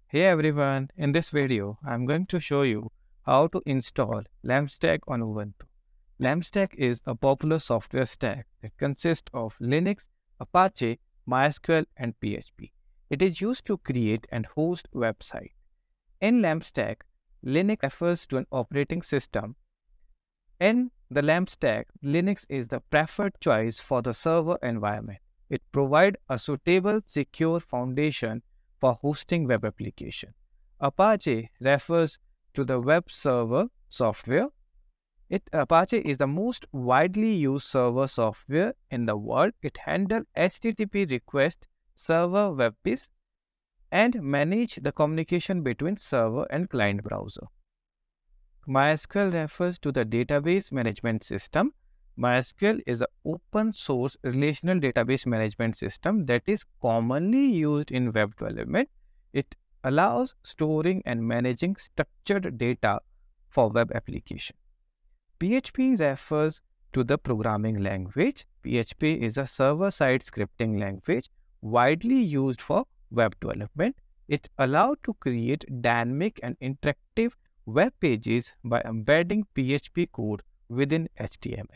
Hey everyone, in this video, I'm going to show you how to install LAMP on Ubuntu. LAMP is a popular software stack that consists of Linux, Apache, MySQL, and PHP. It is used to create and host websites. In LAMP Linux refers to an operating system. In the LAMP Linux is the preferred choice for the server environment. It provides a suitable, secure foundation for hosting web application. Apache refers to the web server software. Apache is the most widely used server software in the world. It handles HTTP request, server web pages, and manage the communication between server and client browser. MySQL refers to the database management system. MySQL is an open source relational database management system that is commonly used in web development. It allows storing and managing structured data for web application. PHP refers to the programming language. PHP is a server-side scripting language widely used for web development. It allows to create dynamic and interactive web pages by embedding PHP code within HTML.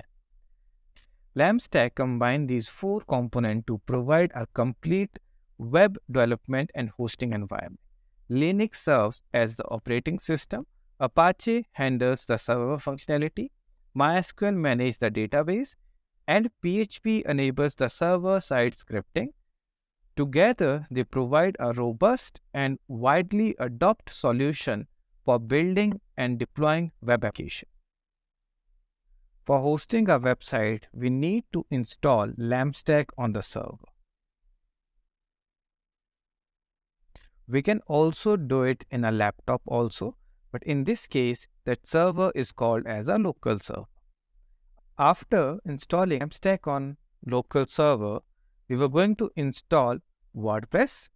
LAMP combines these four components to provide a complete web development and hosting environment. Linux serves as the operating system. Apache handles the server functionality. MySQL manages the database. And PHP enables the server-side scripting. Together, they provide a robust and widely adopted solution for building and deploying web applications. For hosting a website, we need to install LAMP on the server. We can also do it in a laptop also, but in this case, that server is called as a local server. After installing LAMP on local server, we were going to install WordPress.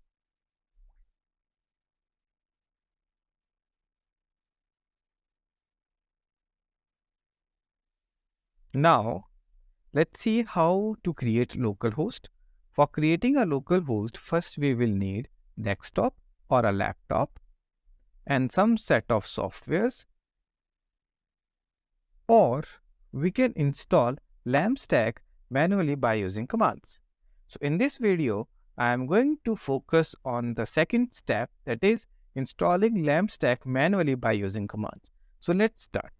Now, let's see how to create localhost. For creating a localhost, first we will need desktop or a laptop and some set of softwares, or we can install LAMP manually by using commands. So in this video, I am going to focus on the second step, that is installing LAMP manually by using commands. So let's start.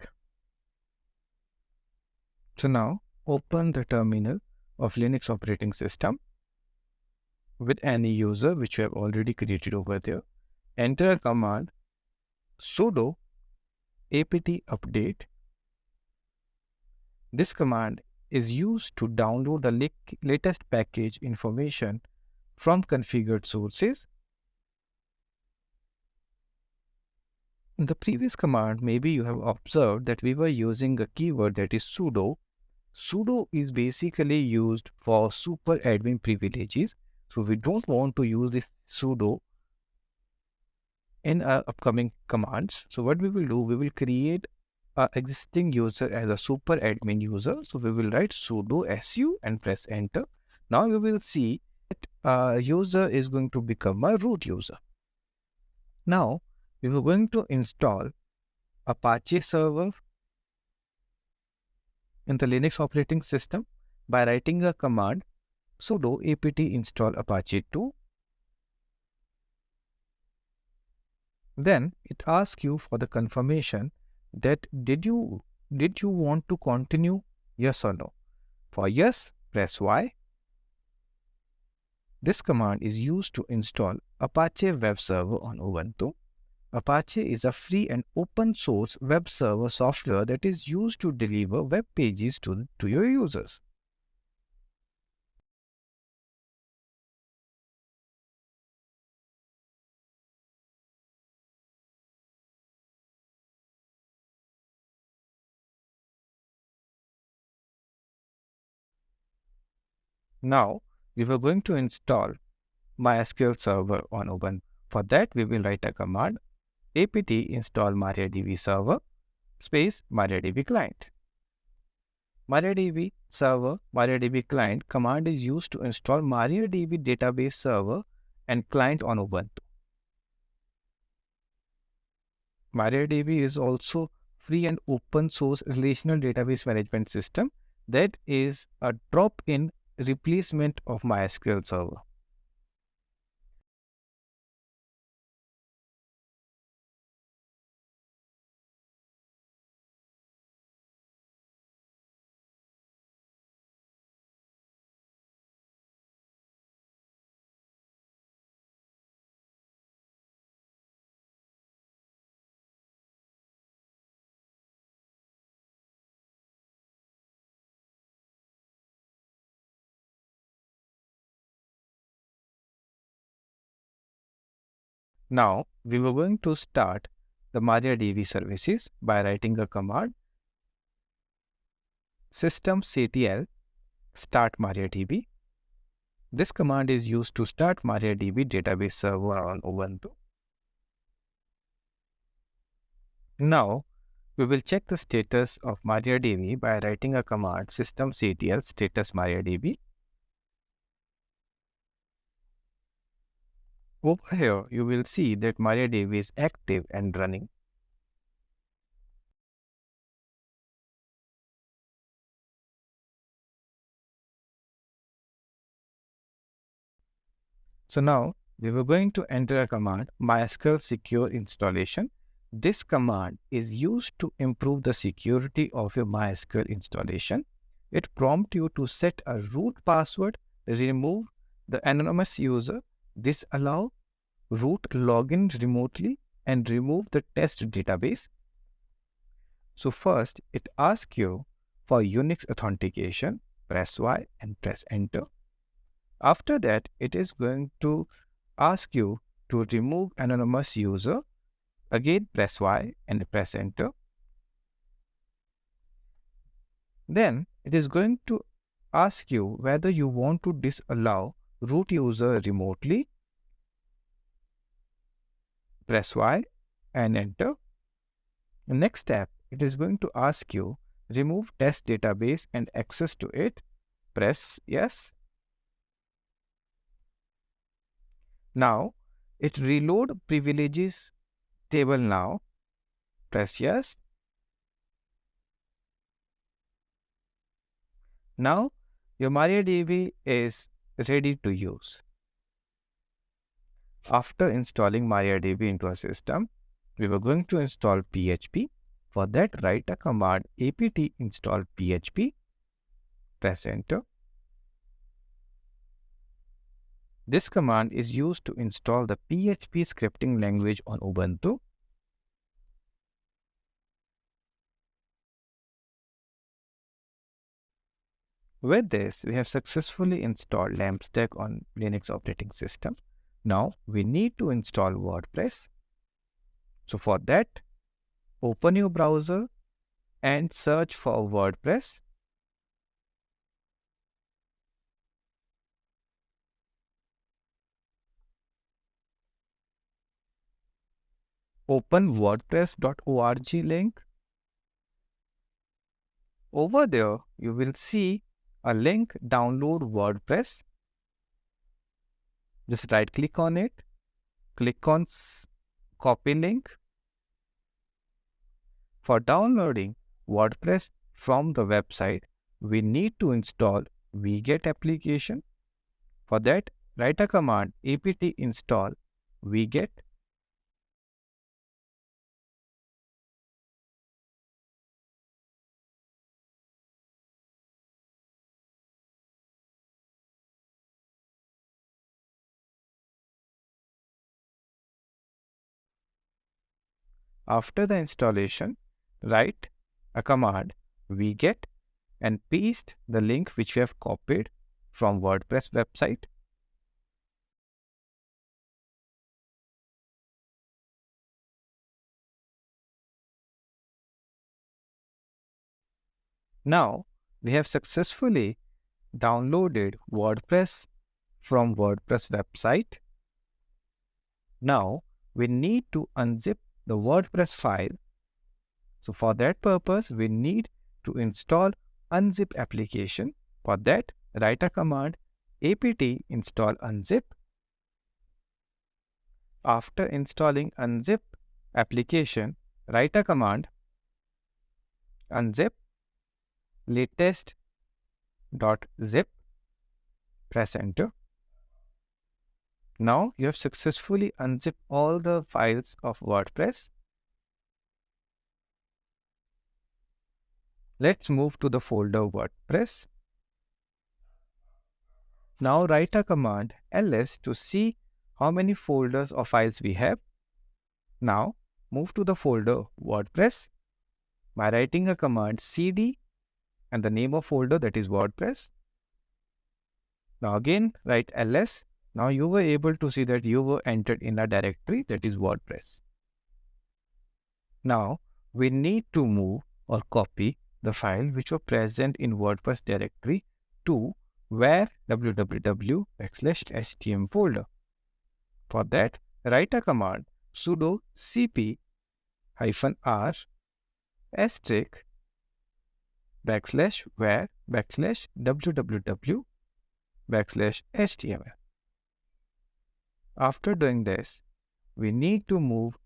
So now open the terminal of Linux operating system with any user which you have already created over there. Enter a command sudo apt update. This command is used to download the latest package information from configured sources. In the previous command, maybe you have observed that we were using a keyword that is sudo. Sudo is basically used for super admin privileges. So we don't want to use this sudo in our upcoming commands. So what we will do, we will create an existing user as a super admin user. So we will write sudo su and press enter. Now you will see that user is going to become a root user. Now we are going to install Apache server in the Linux operating system by writing a command sudo apt install Apache 2. Then it asks you for the confirmation that did you want to continue, yes or no. For yes, press Y. This command is used to install Apache web server on Ubuntu. Apache is a free and open source web server software that is used to deliver web pages to your users. Now, we were going to install MySQL server on Ubuntu. For that, we will write a command apt install MariaDB server space MariaDB client. MariaDB server, MariaDB client command is used to install MariaDB database server and client on Ubuntu. MariaDB is also free and open source relational database management system that is a drop-in replacement of MySQL Server. Now, we were going to start the MariaDB services by writing a command systemctl start MariaDB. This command is used to start MariaDB database server on Ubuntu. Now, we will check the status of MariaDB by writing a command systemctl status MariaDB. Over here, you will see that MariaDB is active and running. So now we were going to enter a command MySQL secure installation. This command is used to improve the security of your MySQL installation. It prompts you to set a root password, remove the anonymous user, disallow root login remotely, and remove the test database. So first it asks you for Unix authentication, press Y and press enter. After that, it is going to ask you to remove anonymous user. Again, press Y and press enter. Then it is going to ask you whether you want to disallow root user remotely. Press Y and enter. The next step, it is going to ask you remove test database and access to it. Press yes. Now, it reload privileges table now. Press yes. Now, your MariaDB is ready to use. After installing MariaDB into a system, we were going to install PHP. For that, write a command apt install PHP. Press enter. This command is used to install the PHP scripting language on Ubuntu. With this, we have successfully installed LampStack on Linux operating system. Now, we need to install WordPress. So for that, open your browser and search for WordPress. Open wordpress.org link. Over there, you will see a link download WordPress. Just right click on it, click on copy link. For downloading WordPress from the website, we need to install wget application. For that, write a command apt install wget. After the installation, write a command wget and paste the link which we have copied from WordPress website. Now, we have successfully downloaded WordPress from WordPress website. Now, we need to unzip the WordPress file. So for that purpose, we need to install unzip application. For that, write a command apt install unzip. After installing unzip application, write a command unzip latest.zip, press enter. Now you have successfully unzipped all the files of WordPress. Let's move to the folder WordPress. Now write a command ls to see how many folders or files we have. Now move to the folder WordPress by writing a command cd and the name of folder, that is WordPress. Now again write ls. Now you were able to see that you were entered in a directory, that is WordPress. Now we need to move or copy the file which were present in WordPress directory to where www/htm folder. For that, write a command sudo cp -r */where/www/html. After doing this, we need to move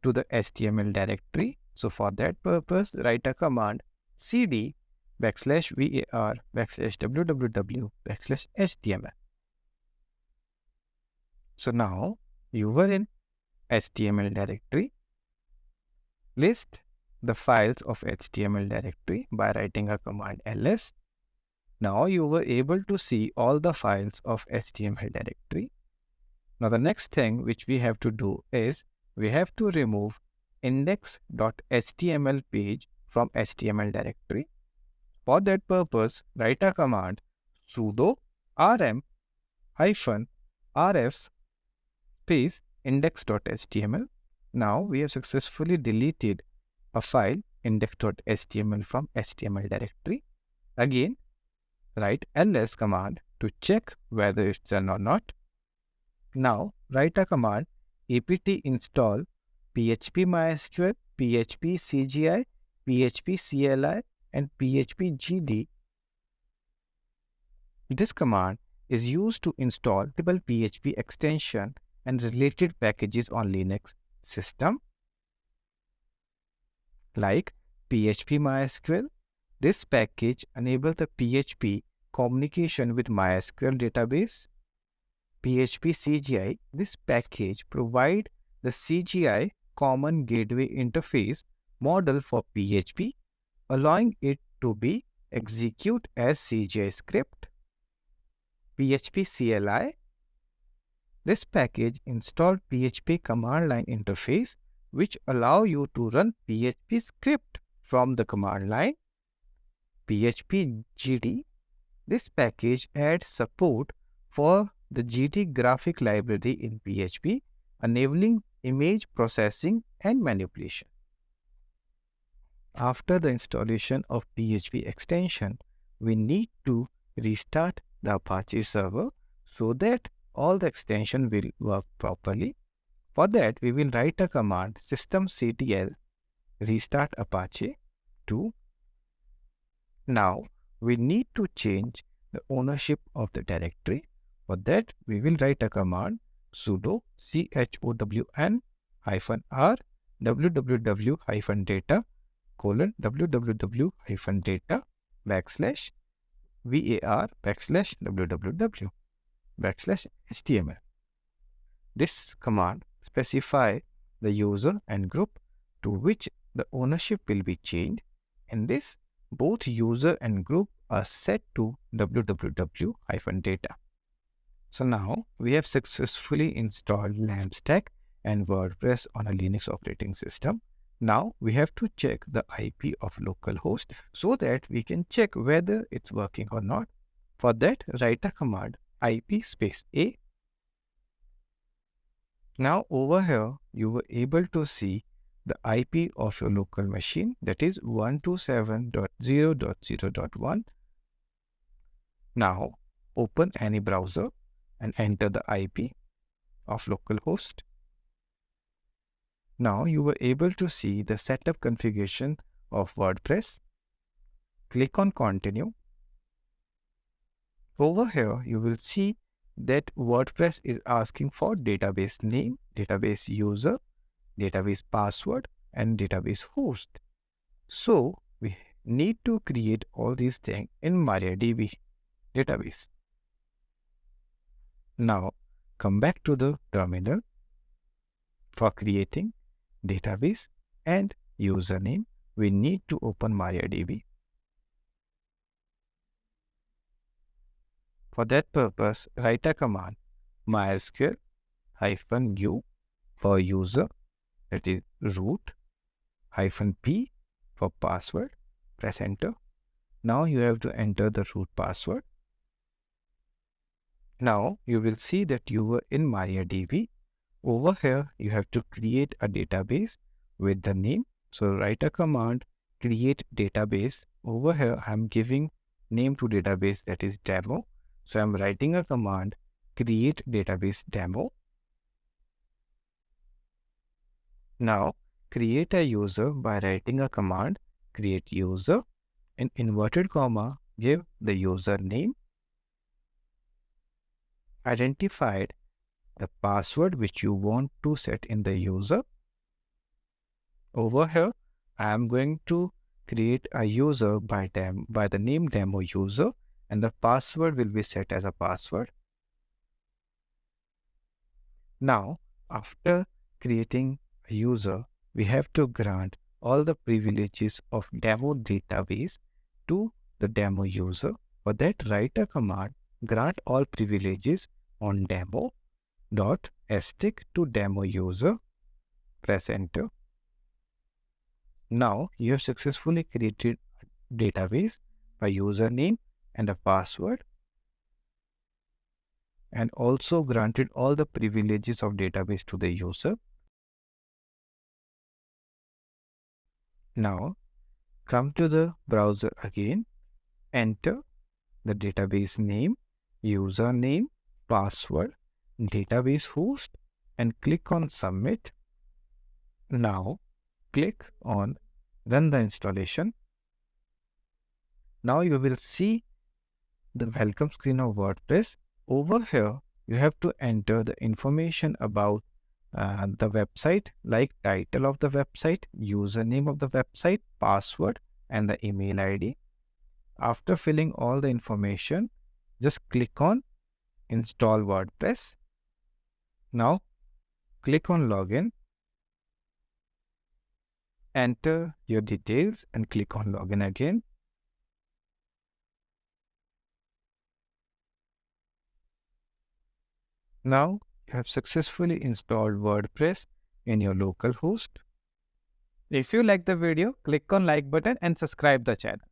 to the HTML directory. So for that purpose, write a command cd /var/www/html. So now you were in HTML directory. List the files of HTML directory by writing a command ls. Now you were able to see all the files of HTML directory. Now the next thing which we have to do is we have to remove index.html page from HTML directory. For that purpose, write a command sudo rm-rf space index.html. Now we have successfully deleted a file index.html from HTML directory. Again, write ls command to check whether it's done or not. Now write a command apt install php mysql, php cgi, php cli and php gd. This command is used to install multiple PHP extension and related packages on Linux system like PHP MySQL. This package enables the PHP communication with MySQL database. PHP CGI, this package provides the CGI common gateway interface model for PHP, allowing it to be execute as CGI script. PHP CLI, this package install PHP command line interface which allow you to run PHP script from the command line. PHP GD, this package adds support for the GD graphic library in PHP, enabling image processing and manipulation. After the installation of PHP extension, we need to restart the Apache server so that all the extension will work properly. For that, we will write a command systemctl restart Apache to. Now, we need to change the ownership of the directory. For that, we will write a command sudo chown -r www-data www-data/var/www/html. This command specifies the user and group to which the ownership will be changed. In this, both user and group are set to www-data. So now we have successfully installed LambStack and WordPress on a Linux operating system. Now we have to check the IP of localhost so that we can check whether it's working or not. For that, write a command IP space A. Now over here, you were able to see the IP of your local machine, that is 127.0.0.1. Now open any browser and enter the IP of localhost. Now you were able to see the setup configuration of WordPress. Click on continue. Over here, you will see that WordPress is asking for database name, database user, database password, and database host. So we need to create all these things in MariaDB database. Now come back to the terminal. For creating database and username, we need to open MariaDB. For that purpose, write a command mysql -u for user, that is root, -p for password. Press enter. Now you have to enter the root password. Now you will see that you were in MariaDB. Over here, you have to create a database with the name. So write a command create database. Over here, I'm giving name to database, that is demo. So I'm writing a command create database demo. Now create a user by writing a command create user. In inverted comma, give the user name. Identified the password which you want to set in the user. Over here, I am going to create a user by the name demo user, and the password will be set as a password. Now, after creating a user, we have to grant all the privileges of demo database to the demo user. For that, write a command grant all privileges on demo dot stick to demo user. Press enter. Now you have successfully created a database by username and a password, and also granted all the privileges of database to the user. Now come to the browser again, enter the database name, username, password, database host, and click on submit. Now click on run the installation. Now you will see the welcome screen of WordPress. Over here, you have to enter the information about the website, like title of the website, username of the website, password, and the email ID. After filling all the information, just click on install WordPress. Now click on login. Enter your details and click on login again. Now you have successfully installed WordPress in your local host. If you like the video, click on like button and subscribe the channel.